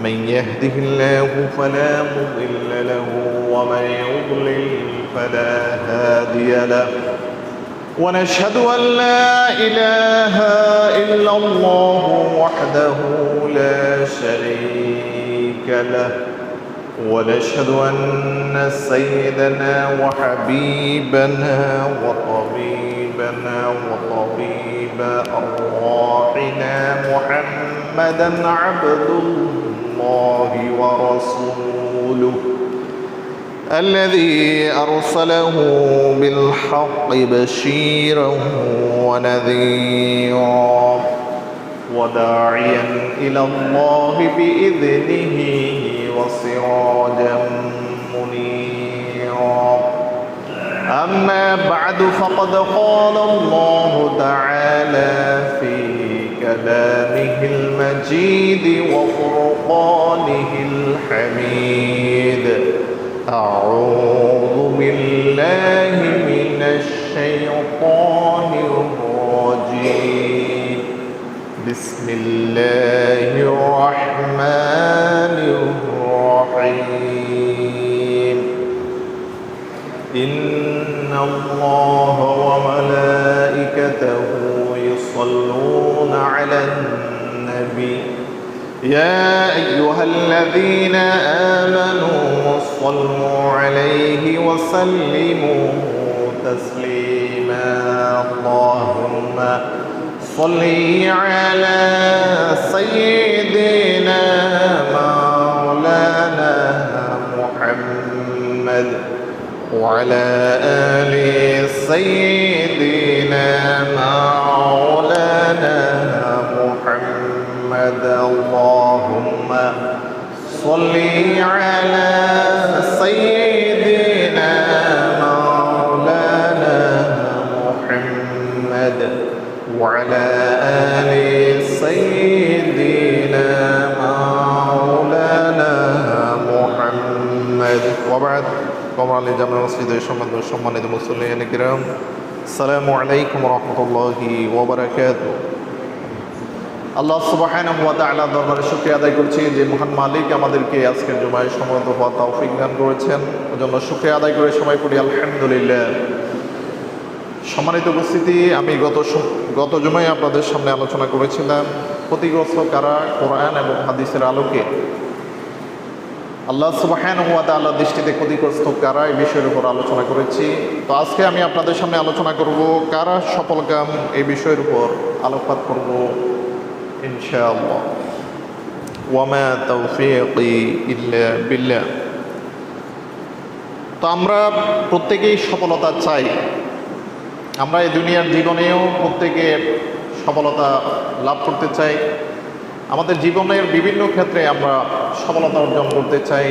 من يهده الله فلا مضل له ومن يضلل فلا هادي له ونشهد أن لا إله إلا الله وحده لا شريك له ونشهد أن سيدنا وحبيبنا وطبيب أرواحنا محمدا عبد الله ورسوله الذي أرسله بالحق بشيرا ونذيرا وداعيا إلى الله بإذنه وسراجا منيرا أما بعد فقد قال الله تعالى في كلامه المجيد وفرقانه الحميد أعوذ بالله من الشيطان الرجيم بسم الله الرحمن الرحيم إن الله وملائكته يصلون على النبي يا أيها الذين آمنوا صلوا عليه وسلموا تسليما اللهم صل على سيدنا مولانا محمد وعلى آل سيدنا مولانا محمد اللهم صل على سيدنا مولانا محمد وعلى آل سيدنا مولانا محمد وبعد কমরালী জামে মসজিদের সম্মানিত মুসল্লিয়ান কিরাম আসসালামু আলাইকুম ওয়া রাহমাতুল্লাহি ওয়া বারাকাতুহু। আল্লাহ সুবহানাহু ওয়া তাআলার দরবারে শুকরিয়া আদায় করছি যে মহান মালিক আমাদেরকে আজকের জুমায় সমবেত হওয়ার তৌফিক দান করেছেন, ওজন্য শুকরিয়া আদায় করে সবাই পড়ি আলহামদুলিল্লাহ। সম্মানিত উপস্থিতি, আমি গত জুমায় আপনাদের সামনে আলোচনা করেছিলাম ক্ষতিগ্রস্ত কারা কোরআন এবং হাদিসের আলোকে আল্লাহ সুবহানাহু ওয়া তাআলার দৃষ্টিতে ক্ষতিগ্রস্ত কারা এই বিষয়ের উপর আলোচনা করেছি। তো আজকে আমি আপনাদের সামনে আলোচনা করব কারা সফলকাম এই বিষয়ের উপর আলোকপাত করব ইনশাআল্লাহ। ওয়া মা তাওফীকি ইল্লা বিল্লাহ। তো আমরা প্রত্যেকেই সফলতা চাই, আমরা এই দুনিয়ার জীবনেও প্রত্যেকে সফলতা লাভ করতে চাই। আমাদের জীবনের বিভিন্ন ক্ষেত্রে আমরা সফলতা অর্জন করতে চাই,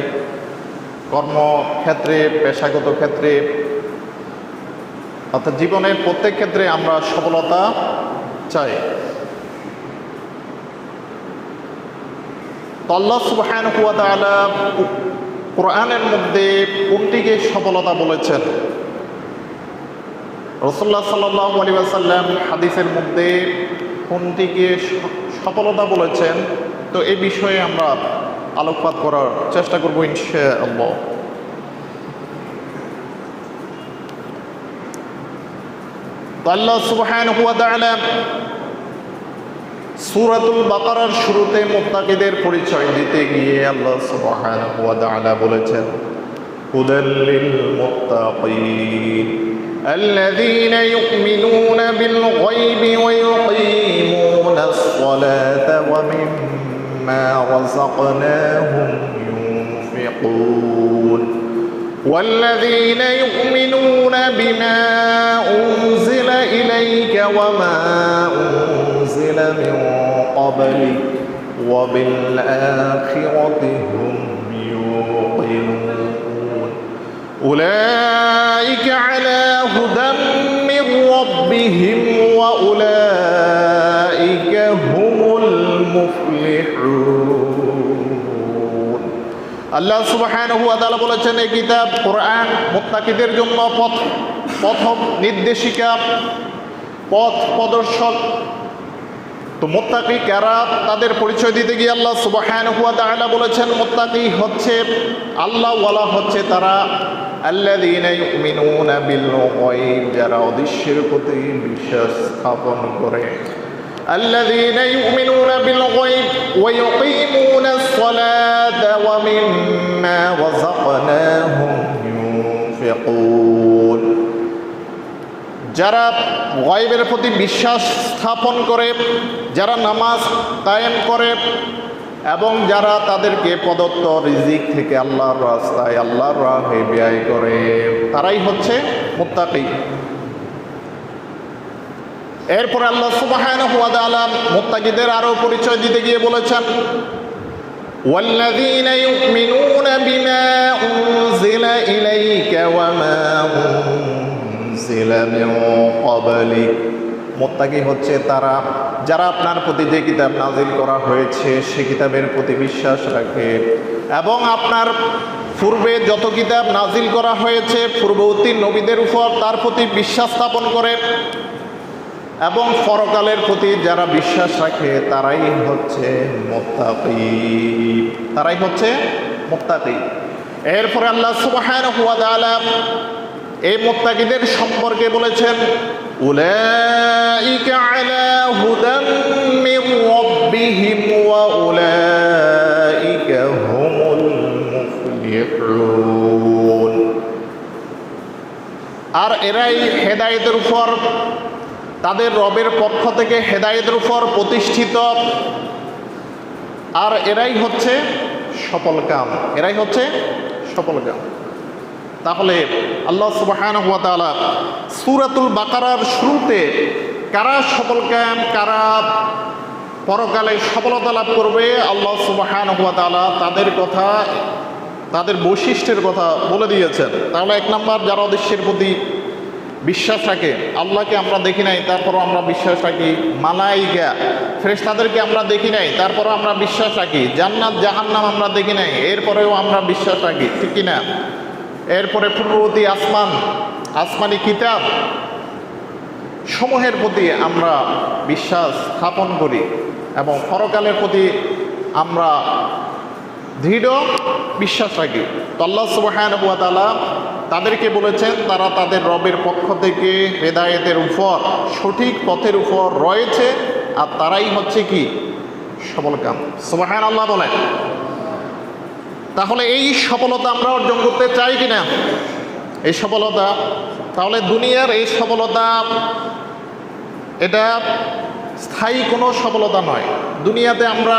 কর্মক্ষেত্রে, পেশাগত ক্ষেত্রে, অর্থাৎ জীবনের প্রত্যেক ক্ষেত্রে আমরা সফলতা চাই। তো আল্লাহ সুবহানাহু ওয়া তাআলা কোরআনের মধ্যে কোনটিকে সফলতা বলেছেন, রাসূলুল্লাহ সাল্লাল্লাহু আলাইহি ওয়াসাল্লাম হাদিসের মধ্যে কোনটিকে সফলতা বলেছেন, তো এই বিষয়ে আমরা আলোকপাত করার চেষ্টা করব ইনশাআল্লাহ। আল্লাহ সুবহানাহু ওয়া তাআলা সূরাতুল বাকারার শুরুতে মুত্তাকিদের পরিচয় দিতে গিয়ে আল্লাহ সুবহানাহু ওয়া তাআলা বলেছেন হুদাল লিল মুত্তাকিন الذين يؤمنون بالغيب ويقيمون الصلاة ومما رزقناهم ينفقون والذين يؤمنون بما أنزل إليك وما أنزل من قبلك وبالآخرة هم يوقنون أولئك على هدى من ربهم وأولئك هم المفلحون আল্লাহ সুবহানাহু ওয়া তাআলা বলেছেন এই কিতাব কোরআন মুত্তাকিদের জন্য প্রথম নির্দেশিকা, পথ প্রদর্শক। তো মুত্তাকি কারা, তাদের পরিচয় দিতে গিয়ে আল্লাহ সুবহানাহু ওয়া তাআলা বলেছেন মুত্তাকি হচ্ছে আল্লাহ ওয়ালা হচ্ছে তারা আল্লাযীনা ইউমিনুনা বিল গায়ব, যারা অদৃশ্যের প্রতি বিশ্বাস স্থাপন করে। আল্লাযীনা ইউমিনুনা বিল গায়ব ওয়া ইউকিমুনাস সালাতা ওয়া মিম্মা রাযাকনাহুম ইউনফিকুন, যারা গায়বের প্রতি বিশ্বাস স্থাপন করে, যারা নামাজ কায়েম করে এবং যারা তাদেরকে প্রদত্ত রিজিক থেকে আল্লাহর রাস্তায় আল্লাহর রাহে ব্যয় করে, তারাই হচ্ছে মুত্তাকি। এরপরে আল্লাহ সুবহানাহু ওয়া তাআলা মুত্তাকিদের আরো পরিচয় দিতে গিয়ে বলেছেন ওয়াল্লাযীনা ইউমিনুনা বিমা উনজিলা ইলাইকা ওয়া মা উনজিলা মিন ক্বাবলিক, মুত্তাকি হচ্ছে তারা যারা আপনার প্রতি যে কিতাব নাজিল করা হয়েছে সে কিতাবের প্রতি বিশ্বাস রাখে এবং আপনার পূর্বে যত কিতাব নাজিল করা হয়েছে পূর্ববর্তী নবীদের উপর তার প্রতি বিশ্বাস স্থাপন করে এবং পরকালের প্রতি যারা বিশ্বাস রাখে তারাই হচ্ছে মুত্তাকি, তারাই হচ্ছে মুত্তাকি। এরপরে আল্লাহ সুবহানাহু ওয়া তাআলা এই মুত্তাকিদের সম্পর্কে বলেছেন উলাইকা আলা হুদাম মির রাব্বিহিম ওয়া উলাইকা হুমুল মুফলিহুন, আর এরাই হেদায়েতের উপর, তাদের রবের পক্ষ থেকে হেদায়েতের উপর প্রতিষ্ঠিত, আর এরাই হচ্ছে সফলকাম, এরাই হচ্ছে সফলকাম। তাহলে আল্লাহ সুবহানাহু ওয়া তাআলা সূরাতুল বাকারার শুরুতে কারা সফলকাম, কারা পরকালে সফলতা লাভ করবে আল্লাহ সুবহানাহু ওয়া তাআলা তাদের কথা, তাদের বৈশিষ্ট্যের কথা বলে দিয়েছেন। তাহলে এক নাম্বার, যারা অদৃশ্যের প্রতি বিশ্বাস রাখে, আল্লাহকে আমরা দেখি নাই তারপরও আমরা বিশ্বাস রাখি, মালাইকা ফেরেশতাদেরকে আমরা দেখি নাই তারপরও আমরা বিশ্বাস রাখি, জান্নাত জাহান্নাম আমরা দেখি নাই এরপরেও আমরা বিশ্বাস রাখি, ঠিক কিনা? এরপরে পূর্ববর্তী আসমানি কিতাব সমূহের প্রতি আমরা বিশ্বাস স্থাপন করি এবং পরকালের প্রতি আমরা দৃঢ় বিশ্বাস রাখি। তো আল্লাহ সুবহানাহু ওয়া তাআলা তাদেরকে বলেছেন তারা তাদের রবের পক্ষ থেকে হেদায়েতের উপর, সঠিক পথের উপর রয়েছে, আর তারাই হচ্ছে কি সফলকাম। সুবহানাল্লাহ বলেন। তাহলে এই সফলতা আমরা অর্জন করতে চাই কিনা? এই সফলতা, তাহলে দুনিয়ার এই সফলতা এটা স্থায়ী কোনো সফলতা নয়। দুনিয়াতে আমরা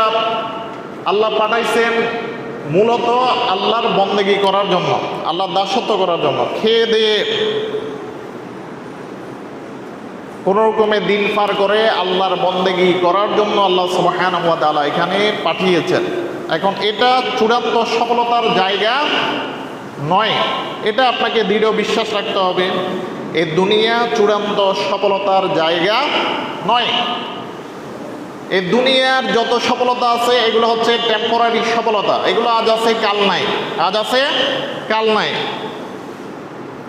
আল্লাহ পাঠাইছেন মূলত আল্লাহর বন্দেগী করার জন্য, আল্লাহর দাসত্ব করার জন্য, খেয়ে দিয়ে কোনো রকমে দিন পার করে আল্লাহর বন্দেগী করার জন্য আল্লাহ সুবহানাহু ওয়া তাআলা এখানে পাঠিয়েছেন। এখন এটা চূড়ান্ত সফলতার জায়গা নয়, এটা আপনাকে দৃঢ় বিশ্বাস রাখতে হবে। এই দুনিয়া চূড়ান্ত সফলতার জায়গা নয়। এই দুনিয়ার যত সফলতা আছে এগুলো হচ্ছে টেম্পোরারি সফলতা, এগুলো আজ আছে কাল নাই, আজ আছে কাল নাই।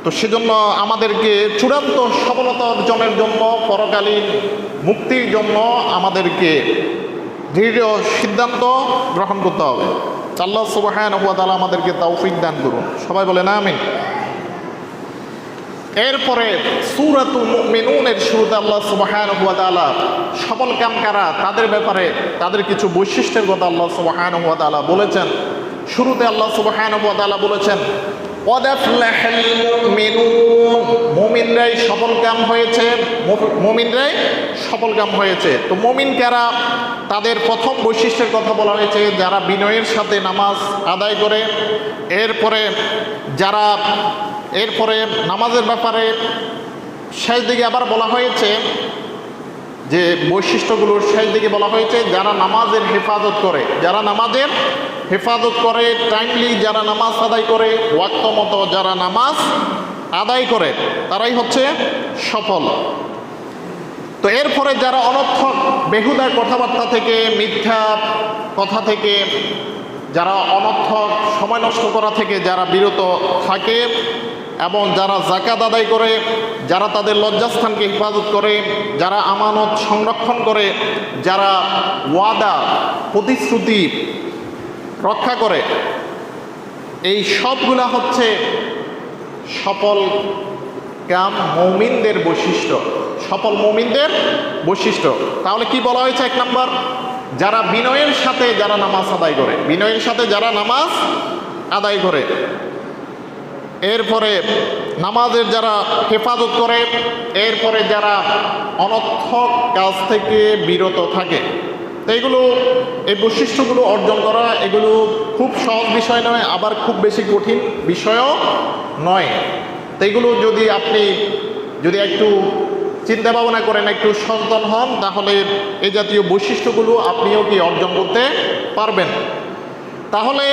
তো সেজন্য আমাদেরকে চূড়ান্ত সফলতা অর্জনের জন্য, পরকালীন মুক্তির জন্য আমাদেরকে দৃঢ় সিদ্ধান্ত গ্রহণ করতে হবে। আল্লাহ সুবহানাহু ওয়া তাআলা আমাদেরকে তৌফিক দান করুন, সবাই বলেন আমিন। এরপরে সূরাতুল মুমিনুনের শুরুতে আল্লাহ সুবহানাহু ওয়া তাআলা সফলকাম কারা তাদের ব্যাপারে তাদের কিছু বৈশিষ্ট্যের কথা আল্লাহ সুবহানাহু ওয়া তাআলা বলেছেন। শুরুতে আল্লাহ সুবহানাহু ওয়া তাআলা বলেছেন ক্বাদ আফলাহাল মুমিনুন, মুমিনরাই সফলকাম হয়েছে, মুমিনরাই সফলকাম হয়েছে। তো মুমিন কারা? তাদের প্রথম বৈশিষ্ট্যের কথা বলা হয়েছে যারা বিনয়ের সাথে নামাজ আদায় করে। এরপরে নামাজের ব্যাপারে শেষ দিকে আবার বলা হয়েছে যে বৈশিষ্ট্যগুলোর শেষ দিকে বলা হয়েছে যারা নামাজের হেফাজত করে, যারা নামাজের হেফাজত করে, টাইমলি যারা নামাজ আদায় করে, ওয়াক্ত মতো যারা নামাজ আদায় করে তারাই হচ্ছে সফল। তো এরপরে যারা অনর্থক বেহুদা কথাবার্তা থেকে, মিথ্যা কথা থেকে, যারা অনর্থক সময় নষ্ট করা থেকে যারা বিরত থাকে এবং যারা যাকাত আদায় করে, যারা তাদের লজ্জাস্থানকে হেফাজত করে, যারা আমানত সংরক্ষণ করে, যারা ওয়াদা প্রতিশ্রুতি রক্ষা করে, এই সবগুলা হচ্ছে সফল কাম মুমিনদের বৈশিষ্ট্য, সফল মুমিনদের বৈশিষ্ট্য। তাহলে কি বলা হয়েছে? 1 নম্বর, যারা বিনয়ের সাথে যারা নামাজ আদায় করে, বিনয়ের সাথে যারা নামাজ আদায় করে। এরপরে নামাজের যারা হেফাজত করে, এরপরে যারা অনর্থক কাজ থেকে বিরত থাকে। তো এগুলো, এই বৈশিষ্ট্যগুলো অর্জন করা এগুলো খুব সহজ বিষয় নয়, আবার খুব বেশি কঠিন বিষয়ও নয়। তো এগুলো যদি আপনি একটু চিন্তা ভাবনা করেন, একটু সচেতন হন, তাহলে এই জাতীয় বৈশিষ্ট্যগুলো আপনিও কি অর্জন করতে পারবেন। তাহলে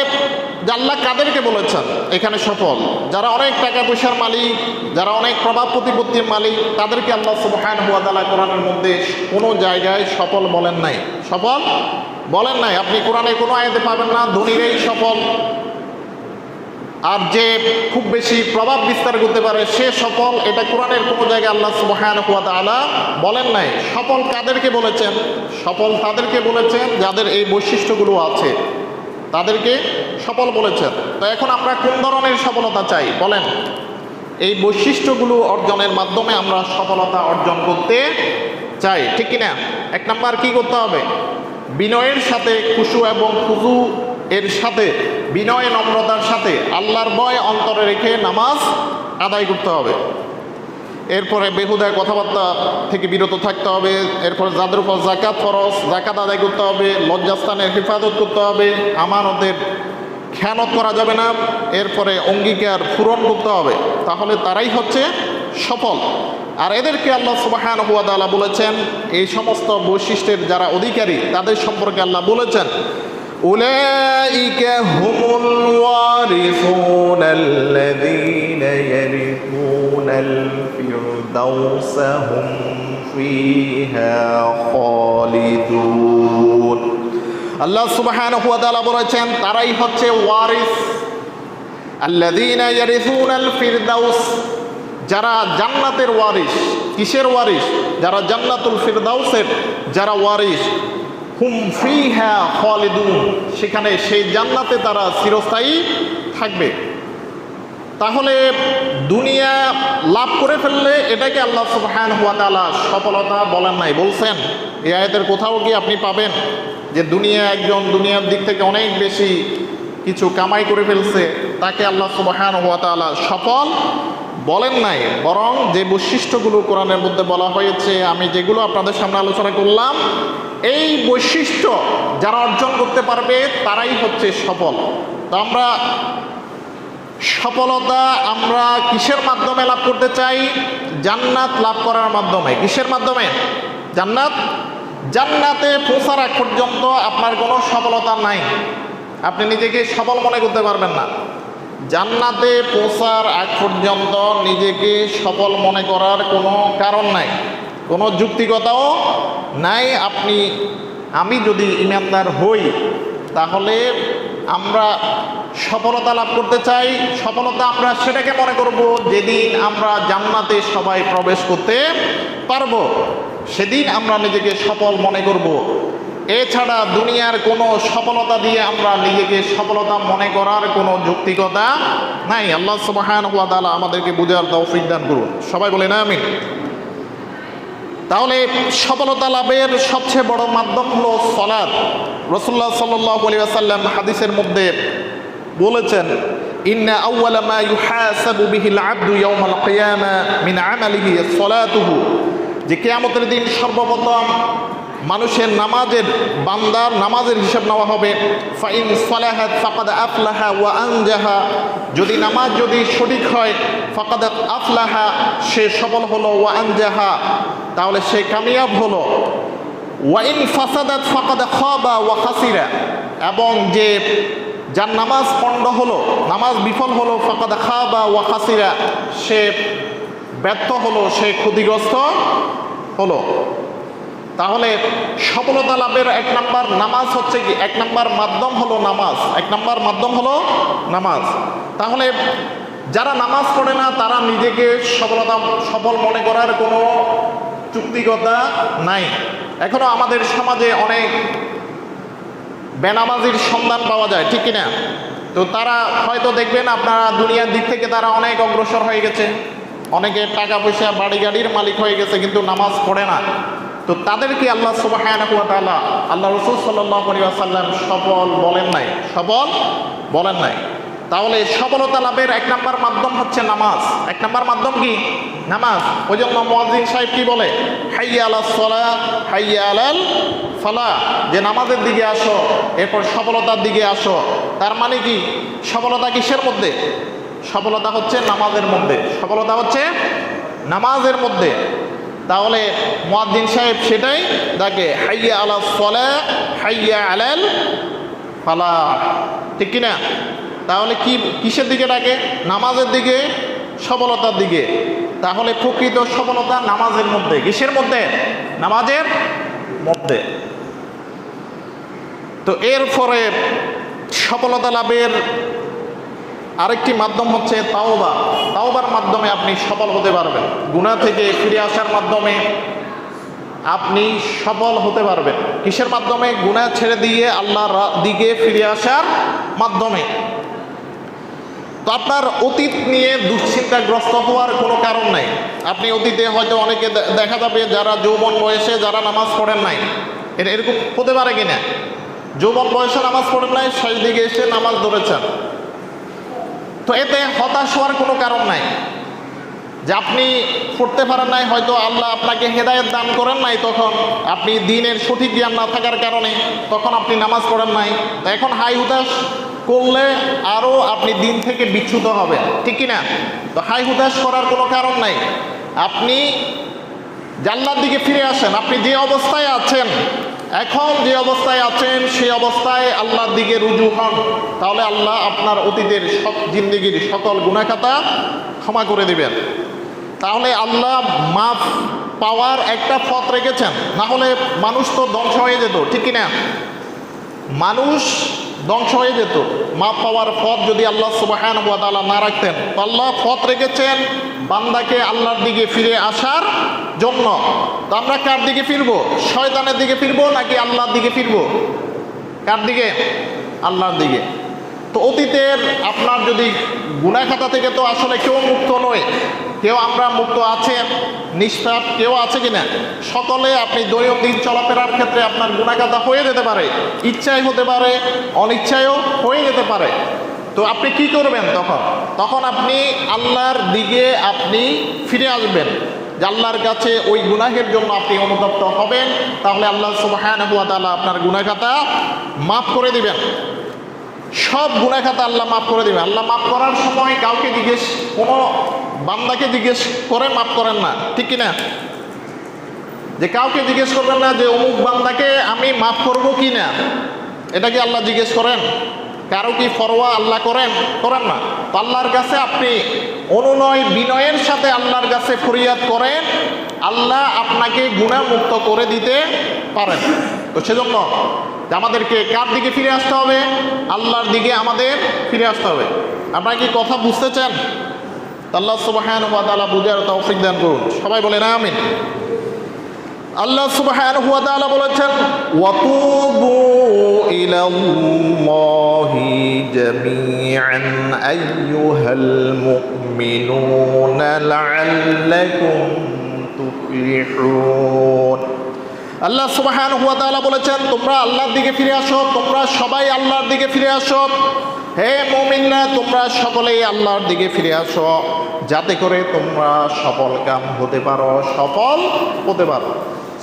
আল্লাহ কাদেরকে বলেছেন এখানে সফল? যারা অনেক টাকা পয়সার মালিক, যারা অনেক প্রভাব প্রতিপত্তির মালিক, তাদেরকে আল্লাহ সুবহানাহু ওয়া তাআলা কোরআনের মধ্যে কোনো জায়গায় সফল বলেন নাই, সফল বলেন নাই। আপনি কোরআনে কোনো আয়াতে পাবেন না ধনীরাই সফল, আর যে খুব বেশি প্রভাব বিস্তার করতে পারে সে সফল, এটা কোরআনের কোনো জায়গায় আল্লাহ সুবহানাহু ওয়া তাআলা বলেন নাই। সফল কাদেরকে বলেছেন? সফল তাদেরকে বলেছেন যাদের এই বৈশিষ্ট্যগুলো আছে, তাদেরকে সফল বলেছেন। তো এখন আমরা কোন ধরনের সফলতা চাই বলেন? এই বৈশিষ্ট্যগুলো অর্জনের মাধ্যমে আমরা সফলতা অর্জন করতে চাই, ঠিক কিনা? 1 নম্বর কি করতে হবে? বিনয়ের সাথে, খুশু এবং খুজু এর সাথে, বিনয় নম্রতার সাথে আল্লাহর ভয় অন্তরে রেখে নামাজ আদায় করতে হবে। এরপরে বেহুদা কথাবার্তা থেকে বিরত থাকতে হবে। এরপরে যাদের উপর যাকাত ফরজ, যাকাত আদায় করতে হবে। লজ্জাস্থানের হেফাজত করতে হবে, আমানতের খেয়ানত করা যাবে না। এরপরে অঙ্গীকার পূরণ করতে হবে, তাহলে তারাই হচ্ছে সফল। আর এদেরকে আল্লাহ সুবহানাহু ওয়া তাআলা বলেছেন, এই সমস্ত বৈশিষ্ট্যের যারা অধিকারী তাদের সম্পর্কে আল্লাহ বলেছেন, উলাইকা হুমুল ওয়ারিসুনাল্লাযীনা ইয়ারিসুনাল ফিরদাউসা হুম ফীহা খালিদুন। আল্লাহ সুবহানাহু ওয়া তাআলা বলেছেন তারাই হচ্ছে ওয়ারিস, আল্লাযীনা ইয়ারিসুনাল ফিরদাউস, যারা জান্নাতের ওয়ারিস। কিসের ওয়ারিস? যারা জান্নাতুল ফিরদাউসের যারা ওয়ারিস। হুম ফীহা খালিদুন, সেখানে সেই জান্নাতে তারা চিরস্থায়ী থাকবে। তাহলে দুনিয়া লাভ করে ফেললে এটাকে আল্লাহ সুবহানাহু ওয়া তাআলা সফলতা বলেন নাই। বলছেন এই আয়াতের কোথাও কি আপনি পাবেন যে একজন দুনিয়ার দিক থেকে অনেক বেশি কিছু কামাই করে ফেলছে, তাকে আল্লাহ সুবহানাহু ওয়া তাআলা সফল বলেন নাই। বরং যে বৈশিষ্ট্যগুলো কোরআনের মধ্যে বলা হয়েছে, আমি যেগুলো আপনাদের সামনে আলোচনা করলাম, এই বৈশিষ্ট্য যারা অর্জন করতে পারবে তারাই হচ্ছে সফল। তো আমরা সফলতা আমরা কিসের মাধ্যমে লাভ করতে চাই? জান্নাত লাভ করার মাধ্যমে। কিসের মাধ্যমে? জান্নাতে পৌঁছার আগ পর্যন্ত আপনার কোনো সফলতা নাই, আপনি নিজেকে সফল মনে করতে পারবেন না। জান্নাতে পৌঁছার আগ পর্যন্ত নিজেকে সফল মনে করার কোনো কারণ নাই, কোনো যুক্তিকতাও নাই। আমি যদি ইমানদার হই, তাহলে আমরা সফলতা লাভ করতে চাই। সফলতা আমরা সেটাকে মনে করব যেদিন আমরা জান্নাতে সবাই প্রবেশ করতে পারবো, সেদিন আমরা নিজেকে সফল মনে করব। এছাড়া দুনিয়ার কোনো সফলতা দিয়ে আমরা নিজেকে সফলতা মনে করার কোনো যৌক্তিকতা নাই। আল্লাহ সুবহানাহু ওয়া তাআলা আমাদেরকে বুঝার তৌফিক দান করুন, সবাই বলেন আমিন। তাহলে সফলতা লাভের সবচেয়ে বড় মাধ্যম হলো সালাত। রাসূলুল্লাহ সাল্লাল্লাহু আলাইহি ওয়াসাল্লাম হাদিসের মধ্যে বলেছেন, ইন্না আউওয়ালা মা ইউহাসাবু বিহিল আবদু ইয়াওমাল কিয়ামা মিন আমালিহি সালাতুহু, যে কিয়ামতের দিন সর্বপ্রথম মানুষের বান্দার নামাজের হিসাব নেওয়া হবে। ফাইন সালাহাত ফাকাদ আফলাহা ওয়া আনজাহা, যদি নামাজ সঠিক হয়, ফাকাদ আফলাহা, সে সফল হলো, ওয়া আনজাহা, তাহলে সে কামিয়াব হলো। ওয়া ইন ফাসাদাত ফাকাদ খাবা ওয়া খাসিরা, এবং যার নামাজ পণ্ড হলো, নামাজ বিফল হলো, ফাকাদ খাবা ওয়া খাসিরা, সে ব্যর্থ হলো, সে ক্ষতিগ্রস্ত হলো। তাহলে সফলতা লাভের 1 নম্বর নামাজ হচ্ছে কি? 1 নম্বর মাধ্যম হলো নামাজ। 1 নম্বর মাধ্যম হলো নামাজ। তাহলে যারা নামাজ পড়ে না তারা নিজেকে সফল মনে করার কোনো যুক্তিকতা নাই। এখনো আমাদের সমাজে অনেক বেনামাজির সন্ধান পাওয়া যায়, ঠিক কিনা? তো তারা হয়তো দেখবেন আপনারা দুনিয়ার দিক থেকে তারা অনেক অগ্রসর হয়ে গেছে, অনেকে টাকা পয়সা বাড়ি গাড়ির মালিক হয়ে গেছে, কিন্তু নামাজ পড়ে না। তো তাদেরকে আল্লাহ সুবহানাহু ওয়া তাআলা, আল্লাহ রাসূল সাল্লাল্লাহু আলাইহি ওয়াসাল্লাম সফল বলেন নাই, সফল বলেন নাই। তাহলে সফলতা লাভের এক নম্বর মাধ্যম হচ্ছে নামাজ। এক নম্বর মাধ্যম কি? নামাজ। ওই জন্য মুয়াজ্জিন সাহেব কি বলে? হাইয়া আলাস সালাহ হাইয়া আলাল ফালাহ, যে নামাজের দিকে আসো, এরপর সফলতার দিকে আসো। তার মানে কি? সফলতা কিসের মধ্যে? সফলতা হচ্ছে নামাজের মধ্যে, সফলতা হচ্ছে নামাজের মধ্যে। তাহলে মুয়াজ্জিন সাহেব সেটাই ডাকে, হাইয়া আলাস সালাহ হাইয়া আলাল ফালাহ, ঠিক কিনা? তাহলে কি কিসের দিকে ডাকে? নামাজের দিকে, সফলতার দিকে। তাহলে প্রকৃত সফলতা নামাজের মধ্যে। কিসের মধ্যে? নামাজের মধ্যে। তো এরপরে সফলতা লাভের আরেকটি মাধ্যম হচ্ছে তাওবা। তাওবার মাধ্যমে আপনি সফল হতে পারবেন। গুনাহ থেকে ফিরে আসার মাধ্যমে আপনি সফল হতে পারবেন। কিসের মাধ্যমে? গুনাহ ছেড়ে দিয়ে আল্লাহর দিকে ফিরে আসার মাধ্যমে। তো আপনার অতীত নিয়ে দুশ্চিন্তাগ্রস্ত হওয়ার কোনো কারণ নাই। আপনি অতীতে হয়তো অনেকে দেখা যাবে যারা যৌবন বয়সে যারা নামাজ পড়েন নাই, এটা এরকম হতে পারে কিনা? যৌবন বয়সে নামাজ পড়েন নাই, শেষ দিকে এসে নামাজ ধরেছেন। তো এতে হতাশ হওয়ার কোনো কারণ নাই। যে আপনি পড়তে পারেন নাই, হয়তো আল্লাহ আপনাকে হেদায়েত দান করেন নাই, তখন আপনি দিনের সঠিক জ্ঞান না থাকার কারণে তখন আপনি নামাজ পড়েন নাই। তো এখন হাই হুতাশ করলে আরও আপনি দিন থেকে বিচ্যুত হবেন, ঠিক কিনা? তো হাই হুতাশ করার কোনো কারণ নাই। আপনি আল্লাহর দিকে ফিরে আসেন। আপনি যে অবস্থায় আছেন, এখন যে অবস্থায় আছেন সেই অবস্থায় আল্লাহর দিকে রুজু হন, তাহলে আল্লাহ আপনার অতীতের জিন্দেগির সকল গুনাহ খাতা ক্ষমা করে দিবেন। তাহলে আল্লাহ মাফ পাওয়ার একটা পথ রেখেছেন, না হলে মানুষ তো ধ্বংস হয়ে যেত, ঠিক কিনা? মানুষ ধ্বংস হয়ে যেত। মাফ পাওয়ার পথ যদি আল্লাহ সুবহানাহু ওয়া তাআলা না রাখতেন, তো আল্লাহ পথ রেখেছেন বান্দাকে আল্লাহর দিকে ফিরে আসার জন্য। তো আমরা কার দিকে ফিরবো? শয়তানের দিকে ফিরবো নাকি আল্লাহর দিকে ফিরবো? কার দিকে? আল্লাহর দিকে। তো অতীতের আপনার যদি গুনাহ খাতা থেকে তো আসলে কেউ মুক্ত নয়, কেউ আমরা মুক্ত আছে, নিষ্পাপ কেউ আছে কিনা? সকলে আপনি দৈনন্দিন চলাফেরার ক্ষেত্রে আপনার গুনাহ খাতা হয়ে যেতে পারে, ইচ্ছায় হতে পারে, অনিচ্ছায়ও হয়ে যেতে পারে। তো আপনি কি করবেন তখন? তখন আপনি আল্লাহর দিকে আপনি ফিরে আসবেন, যে আল্লাহর কাছে ওই গুনাহের জন্য আপনি অনুতপ্ত হবেন। তাহলে আল্লাহ সুবহানাহু ওয়া তাআলা আপনার গুনাহ খাতা মাফ করে দিবেন। সব গুনাহ খাতা আল্লাহ মাফ করে দিবেন। আল্লাহ মাফ করার সময় কাউকে কোনো বান্দাকে জিজ্ঞেস করে মাফ করেন না, ঠিক কিনা? যে কাউকে জিজ্ঞেস করবেন না যে অমুক বান্দাকে আমি মাফ করবো কি না, এটা কি আল্লাহ জিজ্ঞেস করেন? কারো কি ফরওয়া আল্লাহ করেন? করেন না। তো আল্লাহর কাছে আপনি অনুনয় বিনয়ের সাথে আল্লাহর কাছে ফরিয়াদ করেন, আল্লাহ আপনাকে গুনাহ মুক্ত করে দিতে পারেন। তো সেজন্য আমাদেরকে কার দিকে ফিরে আসতে হবে? আল্লাহর দিকে আমাদের ফিরে আসতে হবে। আপনারা কি কথা বুঝতে চান? আল্লাহ সুবহানাহু ওয়া তাআলা বুঝার তৌফিক দান করুন। সবাই বলেন আমিন। আল্লাহ সুবহানাহু ওয়া তাআলা বলেছেন, ওয়াতুবু ইলাল্লাহি জামিআন আইয়ুহাল মুমিনুনা লাআল্লাকুম তুফলিহুন। আল্লাহ সুবহানাহু ওয়া তাআলা বলেছেন, তোমরা আল্লাহর দিকে ফিরে আসো, তোমরা সবাই আল্লাহর দিকে ফিরে আসো। হে মুমিনরা, তোমরা সকলেই আল্লাহর দিকে ফিরে আসো, যাতে করে তোমরা সফল কাম হতে পারো, সফল হতে পারো।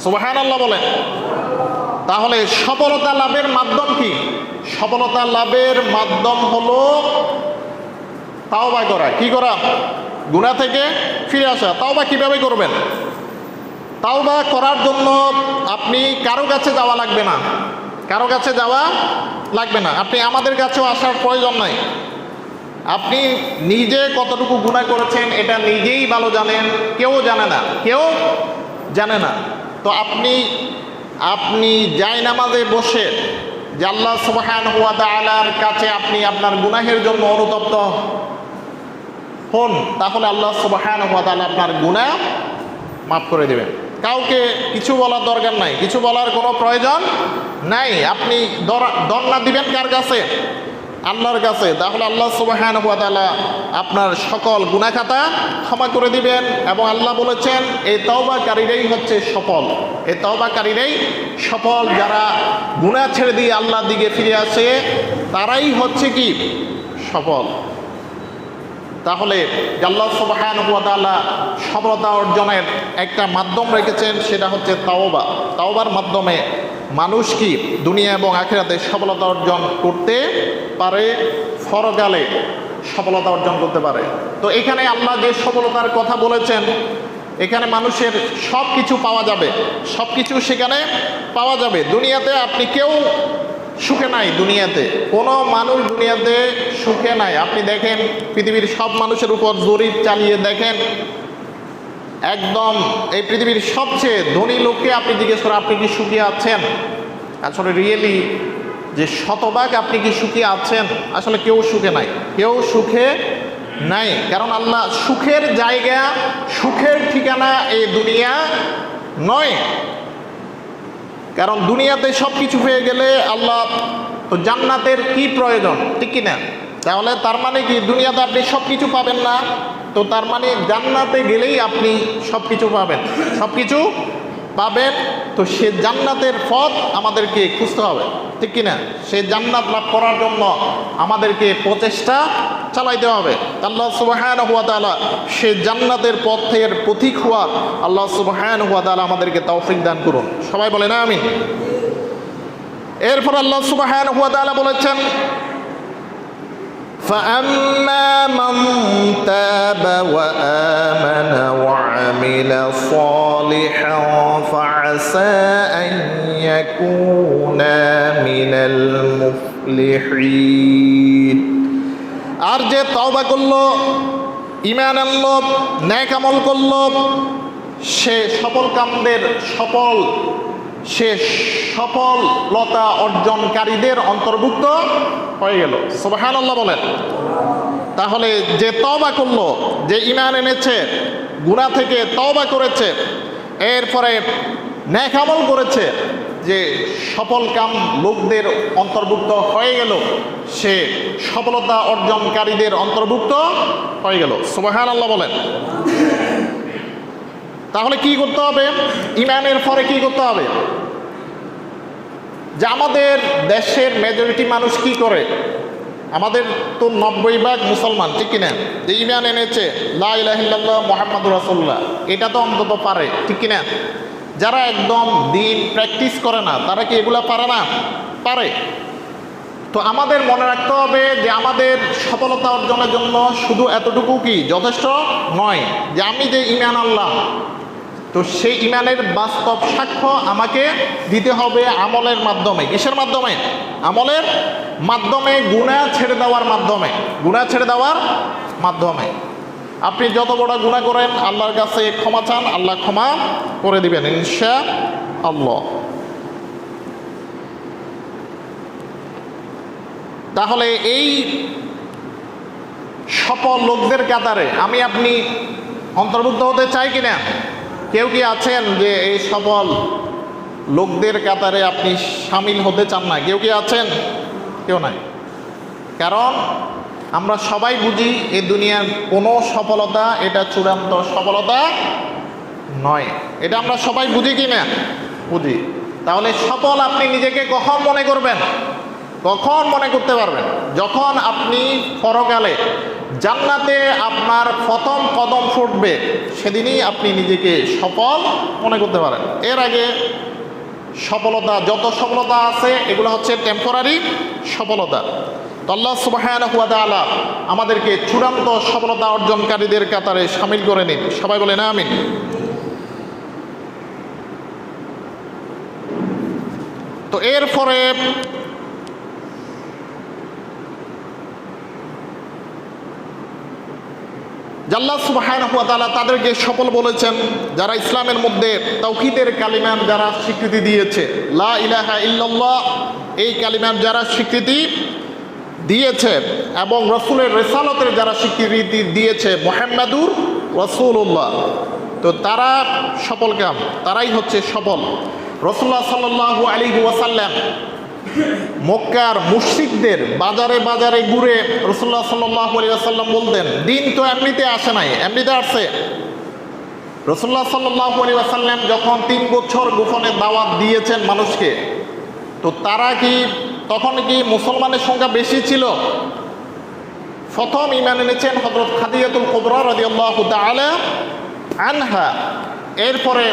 সুবহানাল্লাহ বলেন। তাহলে সফলতা লাভের মাধ্যম কি? সফলতা লাভের মাধ্যম হলো তাওবা করা। কি করা? গুনাহ থেকে ফিরে আসা। তাওবা কিভাবে করবেন? তাওবা করার জন্য আপনি কারো কাছে যাওয়া লাগবে না, কারো কাছে যাওয়া লাগবে না। আপনি আমাদের কাছেও আসার প্রয়োজন নাই। আপনি নিজে কতটুকু গুনাহ করেছেন এটা নিজেই ভালো জানেন, কেউ জানে না, কেউ জানে না। তো আপনি জায়নামাজে বসে যে আল্লাহ সুবহানাহু ওয়া তাআলার কাছে আপনি আপনার গুনাহের জন্য অনুতপ্ত হন, তাহলে আল্লাহ সুবহানাহু ওয়া তাআলা আপনার গুনাহ মাফ করে দেবেন। কাউকে কিছু বলার দরকার নাই, কিছু বলার কোনো প্রয়োজন নাই। আপনি দরনা দিবেন কার কাছে? আল্লাহর কাছে। তাহলে আল্লাহ সুবহানাহু ওয়া তাআলা আপনার সকল গুনাহ খাতা ক্ষমা করে দিবেন। এবং আল্লাহ বলেছেন এই তওবাকারীরাই হচ্ছে সফল, এই তওবাকারীরাই সফল। যারা গুনাহ ছেড়ে দিয়ে আল্লাহর দিকে ফিরে আসে তারাই হচ্ছে কি সফল। তাহলে আল্লাহ সুবহানাহু ওয়া তাআলা সফলতা অর্জনের একটা মাধ্যম রেখেছেন, সেটা হচ্ছে তাওবা। তাওবার মাধ্যমে মানুষ কি দুনিয়া এবং আখিরাতে সফলতা অর্জন করতে পারে, পরকালে সফলতা অর্জন করতে পারে। তো এখানে আল্লাহ যে সফলতার কথা বলেছেন, এখানে মানুষের সব কিছু পাওয়া যাবে, সব কিছু সেখানে পাওয়া যাবে। দুনিয়াতে আপনি কেউ সুখে নাই, দুনিয়াতে কোনো মানুষ দুনিয়াতে সুখে নাই। আপনি দেখেন পৃথিবীর সব মানুষের উপর জরিপ চালিয়ে দেখেন, একদম এই পৃথিবীর সবচেয়ে ধনী লোককে আপনি জিজ্ঞেস করেন আপনি কি সুখী আছেন, আসলে রিয়েলি যে শতভাগ আপনি কি সুখী আছেন, আসলে কেউ সুখে নাই, কেউ সুখে নাই। কারণ আল্লাহ সুখের জায়গা, সুখের ঠিকানা এই দুনিয়া নয়। কারণ দুনিয়াতে সব কিছু পেয়ে গেলে আল্লাহ তো জান্নাতের কি প্রয়োজন, ঠিক কিনা? তাহলে তার মানে কি দুনিয়াতে আপনি সব কিছু পাবেন না, তো তার মানে জান্নাতে গেলেই আপনি সব কিছু পাবেন, সব কিছু পাবেন। তো সে জান্নাতের পথ আমাদেরকে খুঁজতে হবে, ঠিক কিনা? সে জান্নাত লাভ করার জন্য আমাদেরকে প্রচেষ্টা চালাইতে হবে। আল্লাহ সুবহানাহু ওয়া তাআলা সে জান্নাতের পথের পথিক হওয়ার আল্লাহ সুবহানাহু ওয়া তাআলা আমাদেরকে তৌফিক দান করুন। সবাই বলেন আমিন। এরপর আল্লাহ সুবহানাহু ওয়া তাআলা বলেছেন فَأَمَّا مَنْ تَابَ وَآمَنَ وَعَمِلَ صَالِحًا فَعَسَىٰ أَنْ يَكُونَ مِنَ الْمُفْلِحِينَ। আর যে তওবা করলো, ঈমান আনলো, নেক আমল করলো, সে সফলতা অর্জনকারীদের অন্তর্ভুক্ত হয়ে গেল। সুবহানাল্লাহ বলেন। তাহলে যে তওবা করলো, যে ঈমান এনেছে, গুনাহ থেকে তওবা করেছে, এরপরে নেক আমল করেছে, যে সফলকাম লোকদের অন্তর্ভুক্ত হয়ে গেল, সে সফলতা অর্জনকারীদের অন্তর্ভুক্ত হয়ে গেল। সুবহানাল্লাহ বলেন। তাহলে কি করতে হবে? ঈমানের পরে কি করতে হবে? যে আমাদের দেশের মেজরিটি মানুষ কি করে? আমাদের তো 90% মুসলমান, ঠিক কিনা? যে ঈমান এনেছে, লা ইলাহা ইল্লাল্লাহ মুহাম্মাদুর রাসূলুল্লাহ, এটা তো অন্তত পারে, ঠিক কিনা? যারা একদম দিন প্র্যাকটিস করে না, তারা কি এগুলা পারে না? পারে। তো আমাদের মনে রাখতে হবে যে আমাদের সফলতা অর্জনের জন্য শুধু এতটুকু কি যথেষ্ট নয়, যে আমি যে ঈমান আনলাম, তো সেই ঈমানের বাস্তব সাক্ষ্য আমাকে দিতে হবে আমলের মাধ্যমে। কিসের মাধ্যমে? আমলের মাধ্যমে, গুনাহ ছেড়ে দেওয়ার মাধ্যমে, গুনাহ ছেড়ে দেওয়ার মাধ্যমে। আপনি যত বড় গুনাহ করেন আল্লাহর কাছে ক্ষমা চান, আল্লাহ ক্ষমা করে দিবেন ইনশাআল্লাহ। তাহলে এই সফল লোকদের কাতারে আমি আপনি অন্তর্ভুক্ত হতে চাই কিনা? কেউ কি আছেন যে এই সফল লোকদের কাতারে আপনি সামিল হতে চান না? কেউ কি আছেন? কেউ নাই। কারণ আমরা সবাই বুঝি এই দুনিয়ার কোনো সফলতা এটা চূড়ান্ত সফলতা নয়, এটা আমরা সবাই বুঝি কি না? বুঝি। তাহলে সফল আপনি নিজেকে কখন মনে করবেন? কখন মনে করতে পারবেন? যখন আপনি পরকালে জান্নাতে আপনার প্রথম কদম ফুটবে, সেদিনই আপনি নিজেকে সফল মনে করতে পারেন। এর আগে সফলতা, যত সফলতা আছে এগুলো হচ্ছে টেম্পোরারি সফলতা। তো আল্লাহ সুবহানাহু ওয়া তাআলা আমাদেরকে চূড়ান্ত সফলতা অর্জনকারীদের কাতারে শামিল করে নিন। সবাই বলেন আমিন। তো এরপরে আল্লাহ সুবহানাহু ওয়া তাআলা তাদেরকে সফল বলেছেন যারা ইসলামের মধ্যে তাওহীদের কালিমার যারা স্বীকৃতি দিয়েছে, লা ইলাহা ইল্লাল্লাহ এই কালিমার যারা স্বীকৃতি দিয়েছে এবং রসুলের রিসালাতের যারা স্বীকৃতি দিয়েছে মুহাম্মাদুর রাসূলুল্লাহ, তো তারা সফল কাম, তারাই হচ্ছে সফল। রাসূলুল্লাহ সাল্লাল্লাহু আলাইহি ওয়াসাল্লাম মক্কার মুশরিকদের বাজারে বাজারে ঘুরে রাসূলুল্লাহ সাল্লাল্লাহু আলাইহি ওয়াসাল্লাম বলতেন, দিন তো এমনিতে আসে নাই, এমনিতে আসছে। রাসূলুল্লাহ সাল্লাল্লাহু আলাইহি ওয়াসাল্লাম যখন 3 বছর গোপনে দাওয়াত দিয়েছেন মানুষকে, তো তারা কি তখন কি মুসলমানের সংখ্যা বেশি ছিল? প্রথম ঈমান এনেছেন হযরত খাদিজাতুল কুবরা রাদিয়াল্লাহু তাআলা আনহা, এরপরে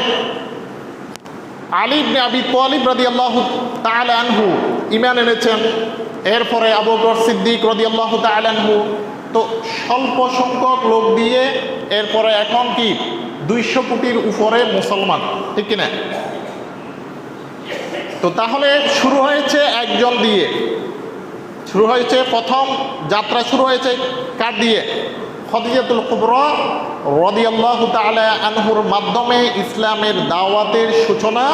আলী ইবনে আবি তালিব রাদিয়াল্লাহু তাআলা আনহু ঈমান এনেছেন, এরপরে আবু বকর সিদ্দিক রাদিয়াল্লাহু তাআলা আনহু। তো স্বল্প সংখ্যক লোক দিয়ে এরপরে এখন কি 200 কোটির উপরে মুসলমান, ঠিক কিনা? তো তাহলে শুরু হয়েছে একজন দিয়ে, শুরু হয়েছে প্রথম যাত্রা শুরু হয়েছে কার দিয়ে? খাদিজাতুল কুবরা রাদিয়াল্লাহু তাআলা আনহুর মাধ্যমে ইসলামের দাওয়াতের সূচনা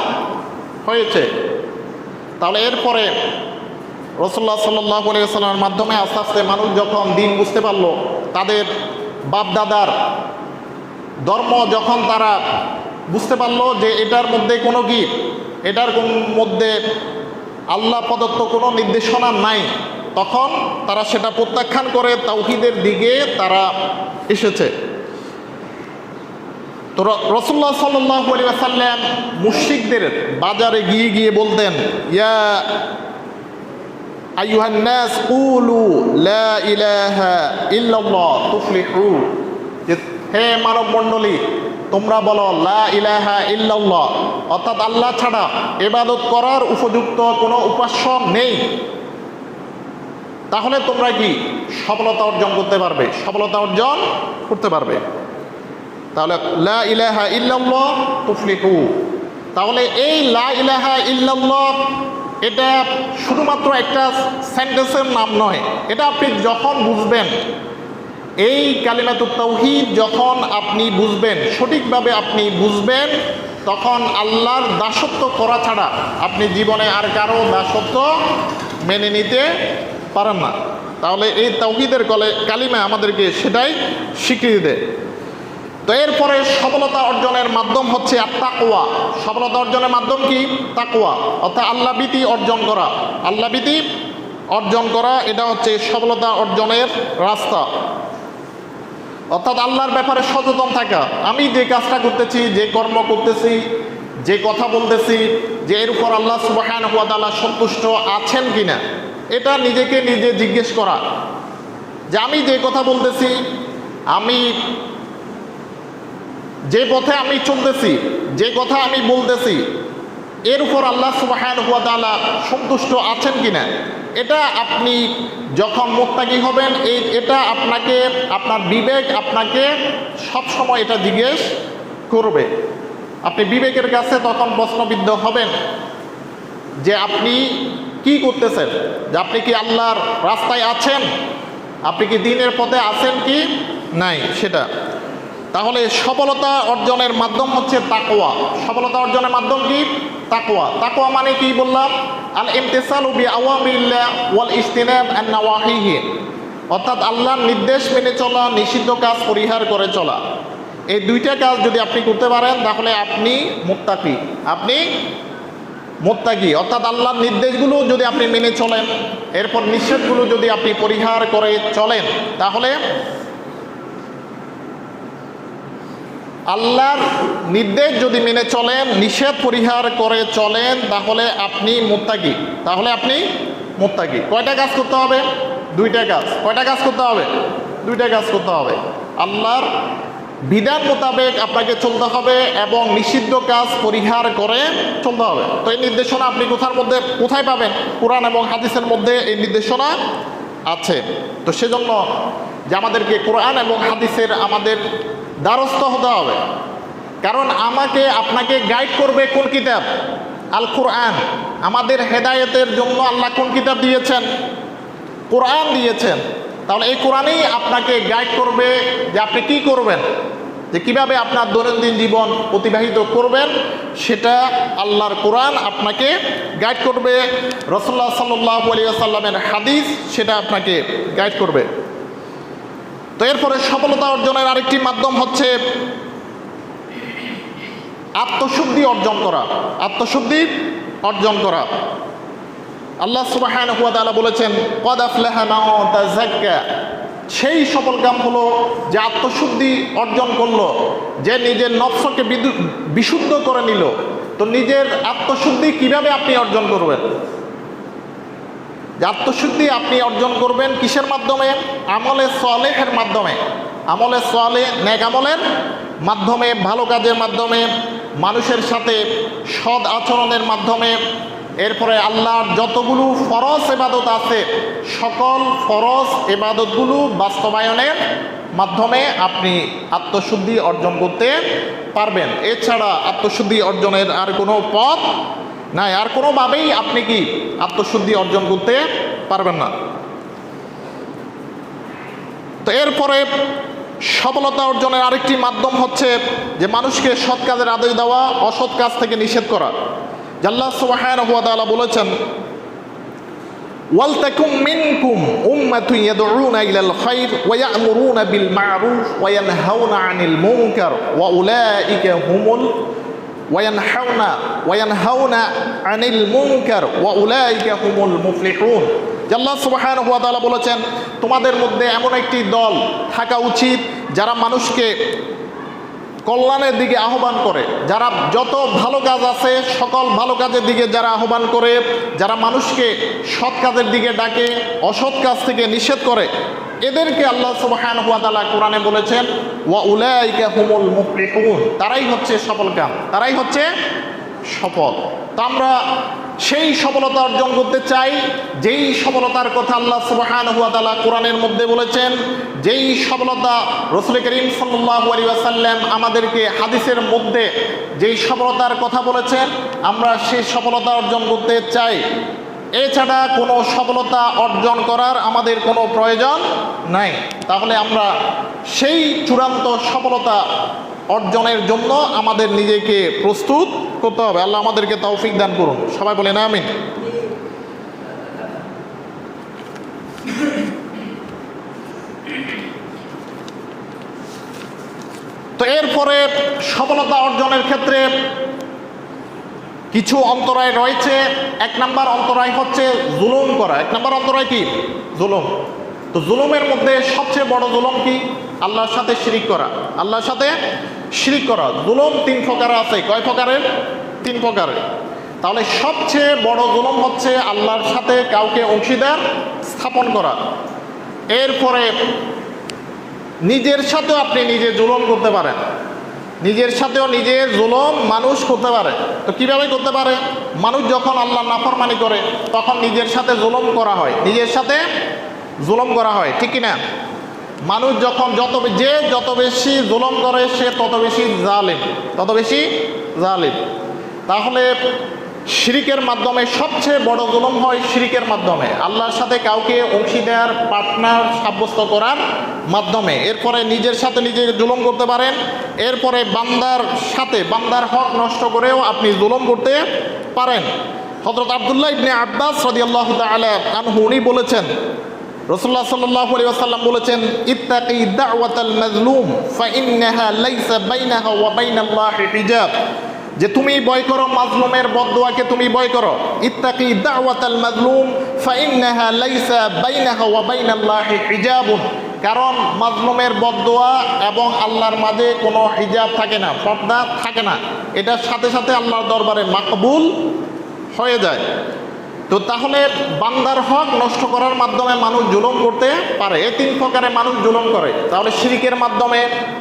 হয়েছে। তাহলে এরপরে রাসূলুল্লাহ সাল্লাল্লাহু আলাইহি ওয়াসাল্লামের মাধ্যমে আস্তে আস্তে মানুষ যখন দিন বুঝতে পারলো, তাদের বাপদাদার ধর্ম যখন তারা বুঝতে পারলো যে এটার মধ্যে কোনো কি, এটার মধ্যে আল্লাহ প্রদত্ত কোনো নির্দেশনা নাই, তখন তারা সেটা প্রত্যাখ্যান করে তাওহীদের দিকে তারা এসেছে। তো রাসূলুল্লাহ সাল্লাল্লাহু আলাইহি ওয়াসাল্লাম মুশরিকদের বাজারে গিয়ে গিয়ে বলতেন, ইয়া আইয়ুহান নাস কুলু লা ইলাহা ইল্লাল্লাহ তুফলিহু, যে হে মানব মণ্ডলী, তোমরা বলো লা ইলাহা ইল্লাল্লাহ, অর্থাৎ আল্লাহ ছাড়া ইবাদত করার উপযুক্ত কোনো উপাস্য নেই, তাহলে তোমরা কি সফলতা অর্জন করতে পারবে, সফলতা অর্জন করতে পারবে। তাহলে লা ইলাহা ইল্লাল্লাহ তুফলিহু, তাহলে এই লা ইলাহা ইল্লাল্লাহ এটা শুধুমাত্র একটা সেন্টেন্সের নাম নয়, এটা আপনি যখন বুঝবেন, এই কালিমাতুত তাওহীদ যখন আপনি বুঝবেন, সঠিকভাবে আপনি বুঝবেন, তখন আল্লাহর দাসত্ব করা ছাড়া আপনি জীবনে আর কারো দাসত্ব মেনে নিতে পারেন না। তাহলে এই তাওহীদের কালিমা আমাদেরকে সেটাই স্বীকৃতি দেয়। তো এরপরে সফলতা অর্জনের মাধ্যম হচ্ছে তাকওয়া। সফলতা অর্জনের মাধ্যম কি? তাকওয়া, অর্থাৎ আল্লাহ ভীতি অর্জন করা। আল্লাহ ভীতি অর্জন করা, এটা হচ্ছে সফলতা অর্জনের রাস্তা। অর্থাৎ আল্লাহর ব্যাপারে সচেতন থাকা, আমি যে কাজটা করতেছি, যে কর্ম করতেছি, যে কথা বলতেছি, যে এর উপর আল্লাহ সুবহানাহু ওয়া তাআলা সন্তুষ্ট আছেন কিনা, এটা নিজেকে নিজে জিজ্ঞেস করা, যে আমি যে কথা বলতেছি, আমি যে পথে আমি চলতেছি, যে কথা আমি বলতেছি, এর উপর আল্লাহ সুবহানাহু ওয়া তাআলা সন্তুষ্ট আছেন কিনা। এটা আপনি যখন মুত্তাকি হবেন, এটা আপনাকে, আপনার বিবেক আপনাকে সবসময় এটা জিজ্ঞেস করবে। আপনি বিবেকের কাছে তখন প্রশ্নবিদ্ধ হবেন যে আপনি কি করতেছেন, যে আপনি কি আল্লাহর রাস্তায় আছেন, আপনি কি দ্বীনের পথে আছেন কি নাই সেটা। তাহলে সফলতা অর্জনের মাধ্যম হচ্ছে তাকওয়া। সফলতা অর্জনের মাধ্যম কি? তাকওয়া। তাকওয়া মানে কি বললাম? আল ইমতিসালু বিআওয়ামিরিল্লাহ ওয়াল ইজতিনাব আন নাওয়াহিহি, অর্থাৎ আল্লাহর নির্দেশ মেনে চলা, নিষিদ্ধ কাজ পরিহার করে চলা। এই দুইটা কাজ যদি আপনি করতে পারেন, তাহলে আপনি মুত্তাকি। আপনি মুত্তাকি, অর্থাৎ আল্লাহর নির্দেশগুলো যদি আপনি মেনে চলেন, এরপর নিষেধগুলো যদি আপনি পরিহার করে চলেন, তাহলে আল্লাহর নির্দেশ যদি মেনে চলেন, নিষেধ পরিহার করে চলেন, তাহলে আপনি মুত্তাকি। তাহলে আপনি মুত্তাকি। কয়টা কাজ করতে হবে? দুইটা কাজ। কয়টা কাজ করতে হবে? দুইটা কাজ করতে হবে। আল্লাহর বিধান মোতাবেক আপনাকে চলতে হবে এবং নিষিদ্ধ কাজ পরিহার করে চলতে হবে। তো এই নির্দেশনা আপনি কোথায় পাবেন? কোরআন এবং হাদিসের মধ্যে এই নির্দেশনা আছে। তো সেজন্য যে আমাদেরকে কোরআন এবং হাদিসের আমাদের দ্বারস্থ হতে হবে, কারণ আমাকে আপনাকে গাইড করবে কোন কিতাব? আল কোরআন। আমাদের হেদায়েতের জন্য আল্লাহ কোন কিতাব দিয়েছেন? কোরআন দিয়েছেন। তাহলে এই কোরআনই আপনাকে গাইড করবে যে আপনি কি করবেন, যে কিভাবে আপনার দৈনন্দিন জীবন অতিবাহিত করবেন, সেটা আল্লাহর কোরআন আপনাকে গাইড করবে, রাসূলুল্লাহ সাল্লাল্লাহু আলাইহি ওয়াসাল্লামের হাদিস সেটা আপনাকে গাইড করবে। তো এরপরে সফলতা অর্জনের আরেকটি মাধ্যম হচ্ছে আত্মশুদ্ধি অর্জন করা। আত্মশুদ্ধি অর্জন করা। আল্লাহ সুবহানাহু ওয়া তাআলা বলেছেন, ক্বাদ আফলাহা মান তাযাক্কা। সেই সফল কাম হলো যে আত্মশুদ্ধি অর্জন করলো, যে নিজের নফসকে বিশুদ্ধ করে নিল। তো নিজের আত্মশুদ্ধি কিভাবে আপনি অর্জন করবেন? যে আত্মশুদ্ধি আপনি অর্জন করবেন কিসের মাধ্যমে? আমলে সালেহের মাধ্যমে। আমলে সালেহ, নেক আমলের মাধ্যমে, ভালো কাজের মাধ্যমে, মানুষের সাথে সৎ আচরণের মাধ্যমে। এরপরে আল্লাহর যতগুলো ফরজ ইবাদত আছে সকল ফরজ ইবাদতগুলো বাস্তবায়নের মাধ্যমে আপনি আত্মশুদ্ধি অর্জন করতে পারবেন। এছাড়া আত্মশুদ্ধি অর্জনের আর কোনো পথ নাই, আর কোনোভাবেই আপনি কি আত্মশুদ্ধি অর্জন করতে পারবেন না। তো এরপরে সফলতা অর্জনের আরেকটি মাধ্যম হচ্ছে যে মানুষকে সৎ কাজের আদেশ দেওয়া, অসৎ কাজ থেকে নিষেধ করা। আল্লাহ সুবহানাহু ওয়া তাআলা বলেছেন, ওয়ালতাকুম মিনকুম উম্মাতুন ইয়াদউনা ইলাল খায়র ওয়া ইয়া'মুরুনা বিল মা'রুফ ওয়া ইয়ানহাউনা আনিল মুনকার ওয়া উলাইকা হুমুল ওয়া ইয়ানহাউনা আনিল মুনকার ওয়া উলাইকা হুমুল মুফলিহুন। আল্লাহ সুবহানাহু ওয়া তাআলা বলেছেন, তোমাদের মধ্যে এমন একটি দল থাকা উচিত যারা মানুষকে কল্যাণের দিকে আহ্বান করে, যারা যত ভালো কাজ আছে সকল ভালো কাজের দিকে যারা আহ্বান করে, যারা মানুষকে সৎ কাজের দিকে ডাকে, অসৎ কাজ থেকে নিষেধ করে, এদেরকে আল্লাহ সুবহানাহু ওয়া তাআলা কোরআনে বলেছেন ওয়া উলাইকা হুমুল মুফলিহুন। তারাই হচ্ছে সফলকাম, তারাই হচ্ছে সফল। তো আমরা সেই সফলতা অর্জন করতে চাই যেই সফলতার কথা আল্লাহ সুবহানাহু ওয়া তাআলা কোরআনের মধ্যে বলেছেন, যেই সফলতা রাসূল করিম সাল্লাল্লাহু আলাইহি ওয়াসাল্লাম আমাদেরকে হাদিসের মধ্যে যেই সফলতার কথা বলেছেন, আমরা সেই সফলতা অর্জন করতে চাই। এছাড়া কোনো সফলতা অর্জন করার আমাদের কোনো প্রয়োজন নাই। তাহলে আমরা সেই চূড়ান্ত সফলতা অর্জনের জন্য আমাদের নিজেকে প্রস্তুত করতে হবে। আল্লাহ আমাদেরকে তৌফিক দান করুন। সবাই বলেন আমিন। তো এরপরে সফলতা অর্জনের ক্ষেত্রে কিছু অন্তরায় রয়েছে। এক নাম্বার অন্তরায় হচ্ছে জুলুম করা। এক নাম্বার অন্তরায় কি? জুলুম। তো জুলুমের মধ্যে সবচেয়ে বড় জুলুম কি? আল্লাহর সাথে শিরিক করা। আল্লাহর সাথে শিরিক করা। জুলুম 3 প্রকার আছে। কয় প্রকারের? 3 প্রকারের। তাহলে সবচেয়ে বড় জুলুম হচ্ছে আল্লাহর সাথে কাউকে অংশীদার স্থাপন করা। এরপরে নিজের সাথেও আপনি নিজে জুলুম করতে পারেন। নিজের সাথেও নিজে জুলুম মানুষ করতে পারে। তো কিভাবে করতে পারে? মানুষ যখন আল্লাহর নাফরমানি করে তখন নিজের সাথে জুলুম করা হয়, নিজের সাথে জুলুম করা হয়, ঠিক কিনা? মানুষ যখন যত বেশি জুলুম করে সে তত বেশি জালিম, তত বেশি জালিম। তাহলে শিরিকের মাধ্যমে সবচেয়ে বড় জুলুম হয় শিরিকের মাধ্যমে, আল্লাহর সাথে কাউকে অংশীদার পার্টনার সাব্যস্ত করার মাধ্যমে। এরপরে নিজের সাথে নিজে জুলুম করতে পারেন। এরপরে বান্দার সাথে বান্দার হক নষ্ট করেও আপনি জুলুম করতে পারেন। হযরত আব্দুল্লাহ ইবনে আব্বাস রাদিয়াল্লাহু তাআলা আনহু উনি বলেছেন, রাসূলুল্লাহ সাল্লাল্লাহু আলাইহি ওয়াসাল্লাম বলেছেন, ইত্তাকি দাওয়াতাল মাজলুম ফাইন্নাহা লাইসা বাইনাহা ওয়া বাইনাল্লাহি হিজাব। যে তুমি ভয় করো মাজলুমের বদদুয়াকে, তুমি ভয় করো। ইত্তাকি দাওয়াতাল মাজলুম ফাইন্নাহা লাইসা বাইনাহা ওয়া বাইনাল্লাহি হিজাবুন। কারণ মাজলুমের বদদুয়া এবং আল্লাহর মাঝে কোনো হিজাব থাকে না, পর্দা থাকে না। এটার সাথে সাথে আল্লাহর দরবারে মাকবুল হয়ে যায়। তো তাহলে বান্দার হক নষ্ট করার মাধ্যমে মানুষ জুলুম করতে পারে। এই 3 প্রকারে মানুষ জুলুম করে। তাহলে শিরিকের মাধ্যমে,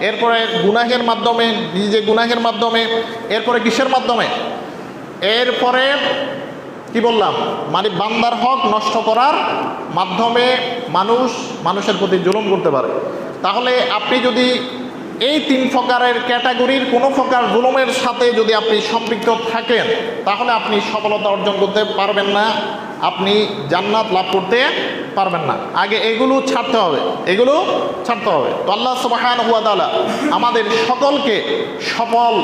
এরপরে গুনাহের মাধ্যমে, নিজে গুনাহের মাধ্যমে, এরপরে কিসের মাধ্যমে? এরপরে কি বললাম? মানে বান্দার হক নষ্ট করার মাধ্যমে মানুষের প্রতি জুলুম করতে পারে। তাহলে আপনি যদি এই 3 প্রকারের ক্যাটাগরির কোনো প্রকার জুলুমের সাথে যদি আপনি সম্পৃক্ত থাকেন তাহলে আপনি সফলতা অর্জন করতে পারবেন না, আপনি জান্নাত লাভ করতে পারবেন না। আগে এগুলো ছাড়তে হবে, এগুলো ছাড়তে হবে। তো আল্লাহ সুবহানাহু ওয়া তাআলা আমাদের সকলকে সফল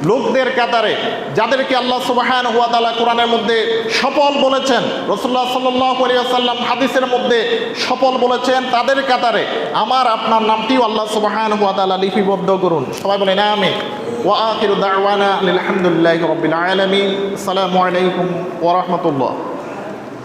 লোকদের কাতারে, যাদেরকে আল্লাহ সুবহানাহু ওয়া তাআলা কোরআনের মধ্যে সফল বলেছেন, রাসূলুল্লাহ সাল্লাল্লাহু আলাইহি ওয়াসাল্লাম হাদিসের মধ্যে সফল বলেছেন, তাদের কাতারে আমার আপনার নামটিও আল্লাহ সুবহানাহু ওয়া তাআলা লিপিবদ্ধ করুন। সবাই বলেন আমিন। ওয়া আখিরু দাওয়ানা আলহামদুলিল্লাহি রাব্বিল আলামিন। আসসালামু আলাইকুম ওয়া রাহমাতুল্লাহ।